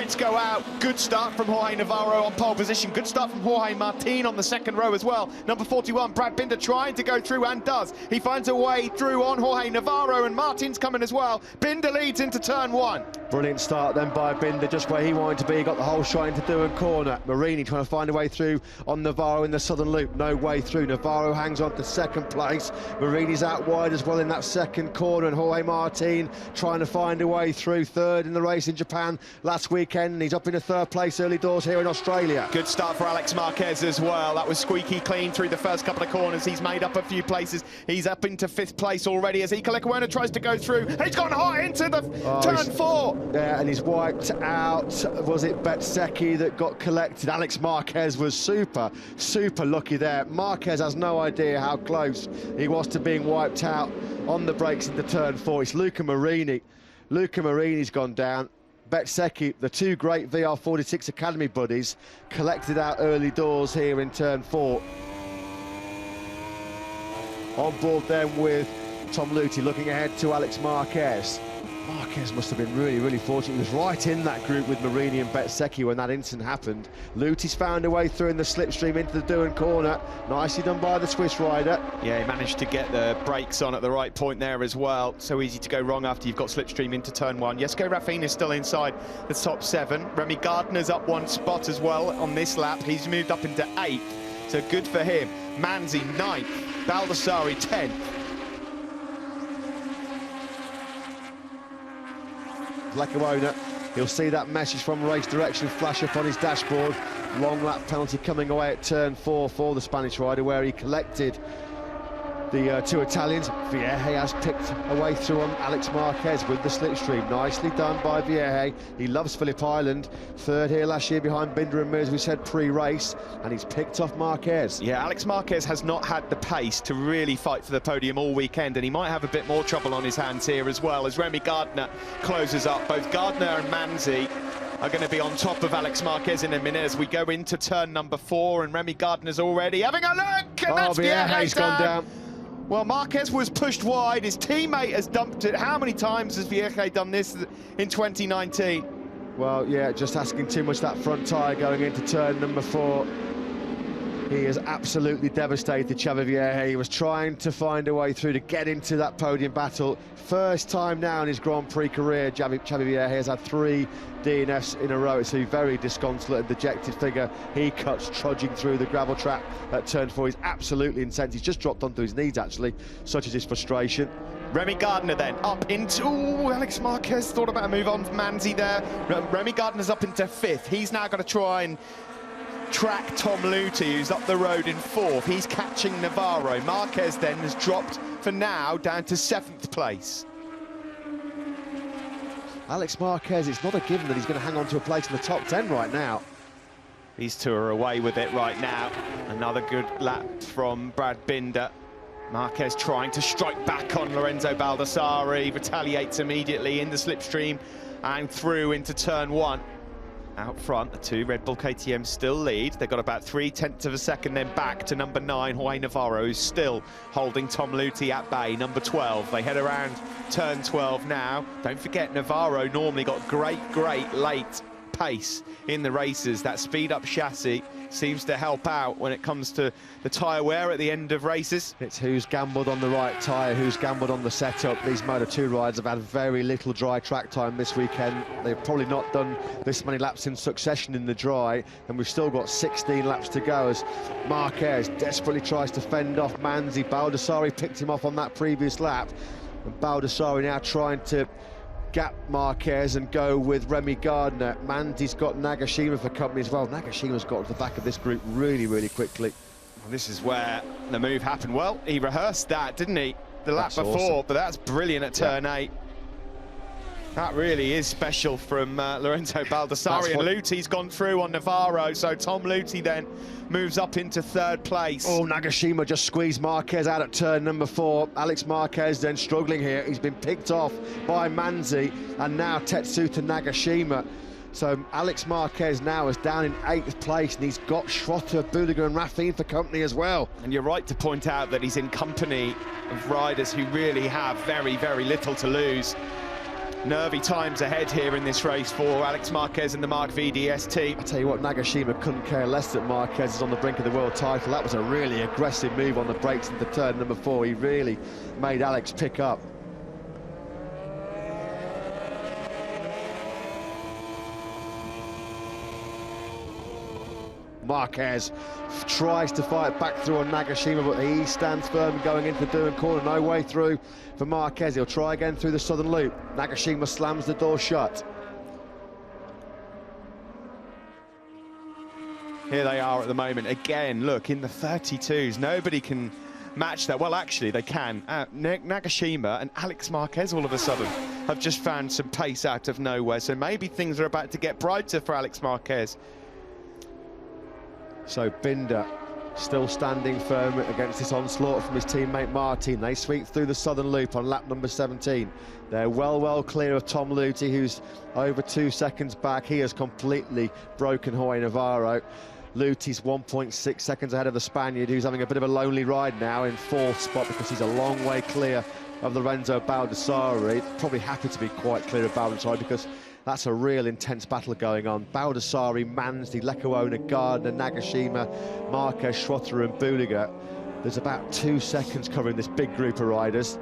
lights go out. Good start from Jorge Navarro on pole position. Good start from Jorge Martin on the second row as well. Number 41, Brad Binder, trying to go through and does. He finds a way through on Jorge Navarro, and Martin's coming as well. Binder leads into turn one. Brilliant start then by Binder, just where he wanted to be. He got the whole shot into do and corner. Marini trying to find a way through on Navarro in the southern loop. No way through. Navarro hangs on to second place. Marini's out wide as well in that second corner, and Jorge Martin trying to find a way through. Third in the race in Japan last weekend, and he's up into third place early doors here in Australia. Good start for Alex Marquez as well. That was squeaky clean through the first couple of corners. He's made up a few places. He's up into fifth place already as Iker Lecuona tries to go through. He's gone hot into the turn four. Yeah, and he's wiped out. Was it Bezzecchi that got collected? Alex Marquez was super lucky there. Marquez has no idea how close he was to being wiped out on the brakes into turn four. It's Luca Marini. Luca Marini's gone down. Bezzecchi, the two great VR46 Academy buddies, collected out early doors here in turn four. On board then with Tom Luthi, looking ahead to Alex Marquez. Marquez must have been really fortunate. He was right in that group with Marini and Bezzecchi when that incident happened. Luthi's found a way through in the slipstream into the Doohan corner. Nicely done by the Swiss rider. Yeah, he managed to get the brakes on at the right point there as well. So easy to go wrong after you've got slipstream into turn one. Jesko Raffin is still inside the top seven. Remy Gardner's up one spot as well on this lap. He's moved up into 8th, so good for him. Manzi 9th, Baldassari 10th. Lecuona, he'll see that message from race direction flash up on his dashboard. Long lap penalty coming away at turn 4 for the Spanish rider, where he collected the two Italians. Vierge has picked a way through on Alex Marquez with the slipstream. Nicely done by Vierge. He loves Phillip Island. Third here last year behind Binder and Mir, as we said pre-race, and he's picked off Marquez. Yeah, Alex Marquez has not had the pace to really fight for the podium all weekend, and he might have a bit more trouble on his hands here as well as Remy Gardner closes up. Both Gardner and Manzi are going to be on top of Alex Marquez in a minute as we go into turn number 4, and Remy Gardner's already having a look, and that's Vierge's gone down. Well, Marquez was pushed wide. His teammate has dumped it. How many times has Vierge done this in 2019? Well, yeah, just asking too much that front tyre going into turn number 4. He is absolutely devastated, Xavi Vierge. He was trying to find a way through to get into that podium battle. First time now in his Grand Prix career, Xavi Vierge has had 3 DNFs in a row. It's a very disconsolate and dejected figure. He cuts trudging through the gravel trap at turn 4. He's absolutely incensed. He's just dropped onto his knees, actually, such is his frustration. Remy Gardner then up into... Ooh, Alex Marquez thought about a move on from Manzi there. Remy Gardner's up into 5th. He's now got to try and track Tom Luthi, who's up the road in 4th. He's catching Navarro. Marquez then has dropped for now down to 7th place. Alex Marquez, it's not a given that he's going to hang on to a place in the top 10 right now. These two are away with it right now. Another good lap from Brad Binder. Marquez trying to strike back on Lorenzo Baldassari, retaliates immediately in the slipstream and through into turn 1. Out front, the 2 Red Bull KTM still lead. They've got about 0.3 of a second, then back to number 9, Jorge Navarro, who's still holding Tom Luthi at bay, number 12. They head around turn 12 now. Don't forget, Navarro normally got great late pace in the races. That speed-up chassis seems to help out when it comes to the tyre wear at the end of races. It's who's gambled on the right tyre, who's gambled on the setup. These Moto2 riders have had very little dry track time this weekend. They've probably not done this many laps in succession in the dry, and we've still got 16 laps to go as Marquez desperately tries to fend off Manzi. Baldassari picked him off on that previous lap, and Baldassari now trying to gap Marquez and go with Remy Gardner. Manzi's got Nagashima for company as well. Nagashima's got to the back of this group really quickly. Well, this is where the move happened. Well, he rehearsed that, didn't he, the lap before, awesome. But that's brilliant at turn 8. That really is special from Lorenzo Baldassari, and Luthi's gone through on Navarro, so Tom Luthi then moves up into 3rd place. Oh, Nagashima just squeezed Marquez out at turn number 4. Alex Marquez then struggling here. He's been picked off by Manzi, and now Tetsuta Nagashima. So Alex Marquez now is down in 8th place, and he's got Schrotter, Budiger and Raffin for company as well. And you're right to point out that he's in company of riders who really have very little to lose. nervy times ahead here in this race for Alex Marquez and the Mark VDS team. I tell you what, Nagashima couldn't care less that Marquez is on the brink of the world title. That was a really aggressive move on the brakes into turn number 4. He really made Alex pick up. Marquez tries to fight back through on Nagashima, but he stands firm going into the Durham corner. No way through for Marquez. He'll try again through the southern loop. Nagashima slams the door shut. Here they are at the moment. Again, look, in the 32s, nobody can match that. Well, actually, they can. Nagashima and Alex Marquez all of a sudden have just found some pace out of nowhere. So maybe things are about to get brighter for Alex Marquez. So Binder still standing firm against this onslaught from his teammate Martin. They sweep through the southern loop on lap number 17. They're well clear of Tom Luthi, who's over 2 seconds back. He has completely broken Jorge Navarro. Luthi's 1.6 seconds ahead of the Spaniard, who's having a bit of a lonely ride now in 4th spot because he's a long way clear of Lorenzo Baldassarri. Probably happy to be quite clear of Baldassarri because that's a real intense battle going on. Baldassarri, Mansdi, Lecuona, Gardner, Nagashima, Marquez, Schrotter and Buliger. There's about 2 seconds covering this big group of riders.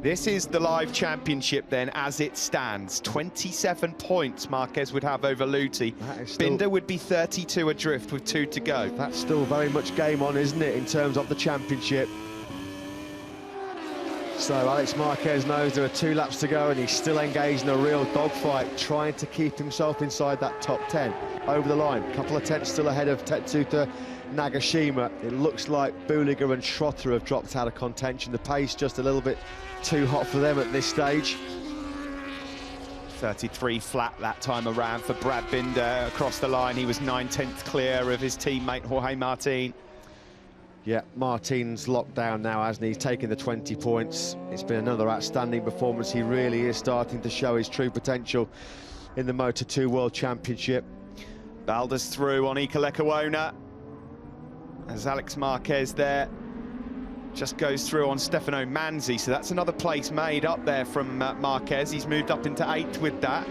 This is the live championship then as it stands. 27 points Marquez would have over Luthi. Binder would be 32 adrift with 2 to go. That's still very much game on, isn't it, in terms of the championship? So Alex Marquez knows there are 2 laps to go and he's still engaged in a real dogfight, trying to keep himself inside that top 10. Over the line, a couple of tenths still ahead of Tetsuta Nagashima. It looks like Buliger and Schrotter have dropped out of contention. The pace just a little bit too hot for them at this stage. 33 flat that time around for Brad Binder across the line. He was 9/10 clear of his teammate Jorge Martin. Yeah, Martin's locked down now, hasn't he? He's taken the 20 points. It's been another outstanding performance. He really is starting to show his true potential in the Moto2 World Championship. Balda's through on Lecuona as Alex Marquez there just goes through on Stefano Manzi. So that's another place made up there from Marquez. He's moved up into 8th with that.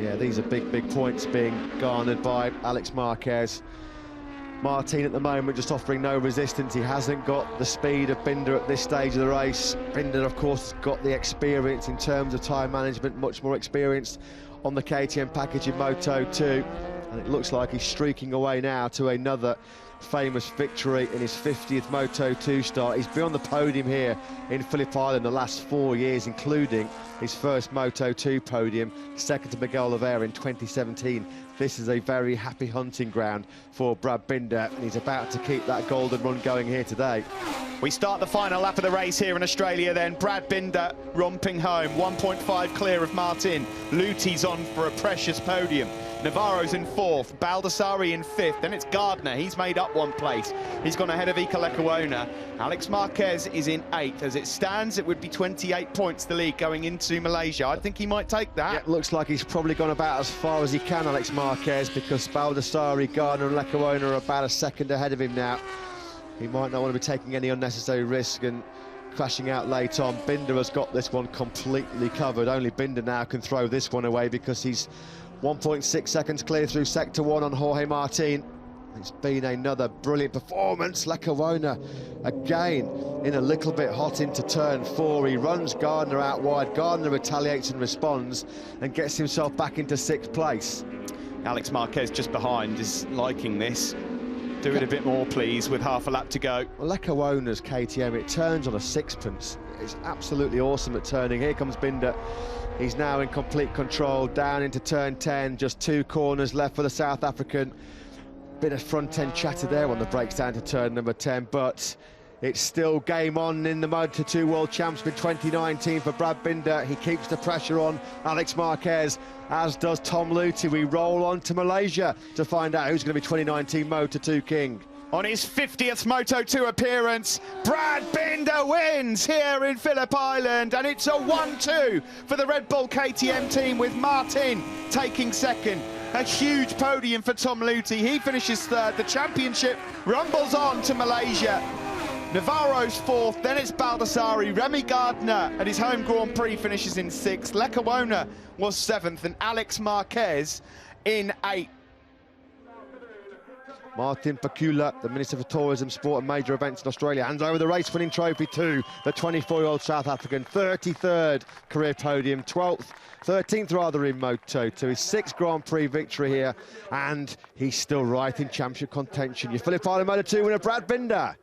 Yeah, these are big points being garnered by Alex Marquez. Martin at the moment just offering no resistance. He hasn't got the speed of Binder at this stage of the race. Binder, of course, has got the experience in terms of time management, much more experienced on the KTM package in Moto2. And it looks like he's streaking away now to another famous victory in his 50th Moto2 start. He's been on the podium here in Phillip Island the last 4 years, including his first Moto2 podium, second to Miguel Oliveira in 2017. This is a very happy hunting ground for Brad Binder, and he's about to keep that golden run going here today. We start the final lap of the race here in Australia then. Brad Binder romping home, 1.5 clear of Martin. Luthi's on for a precious podium. Navarro's in 4th, Baldassarri in 5th, then it's Gardner, he's made up 1 place. He's gone ahead of Lecuona. Alex Marquez is in 8th. As it stands, it would be 28 points the lead going into Malaysia. I think he might take that. Yeah, looks like he's probably gone about as far as he can, Alex Marquez, because Baldassarri, Gardner and Lecuona are about a second ahead of him now. He might not want to be taking any unnecessary risk and crashing out late on. Binder has got this one completely covered. Only Binder now can throw this one away because he's 1.6 seconds clear through Sector 1 on Jorge Martin. It's been another brilliant performance. Lecuona again in a little bit hot into turn 4. He runs Gardner out wide. Gardner retaliates and responds and gets himself back into 6th place. Alex Marquez just behind is liking this. Do it a bit more, please, with half a lap to go. Well, Lecuona's KTM, it turns on a sixpence. It's absolutely awesome at turning. Here comes Binder. He's now in complete control, down into turn 10, just 2 corners left for the South African. Bit of front-end chatter there on the brakes down to turn number 10, but it's still game on in the Moto2 World Championship 2019 for Brad Binder. He keeps the pressure on Alex Marquez, as does Tom Luthi. We roll on to Malaysia to find out who's going to be 2019 Moto2 King. On his 50th Moto2 appearance, Brad Binder wins here in Phillip Island, and it's a 1-2 for the Red Bull KTM team, with Martin taking 2nd. A huge podium for Tom Luthi. He finishes 3rd. The championship rumbles on to Malaysia. Navarro's 4th, then it's Baldassarri. Remy Gardner at his home Grand Prix finishes in 6th. Lecuona was 7th, and Alex Marquez in 8th. Martin Pakula, the Minister for Tourism, Sport and Major Events in Australia, hands over the race-winning trophy to the 24-year-old South African. 33rd career podium, 13th rather in Moto2, his 6th Grand Prix victory here, and he's still right in championship contention. Your Phillip Island Moto2 winner, Brad Binder.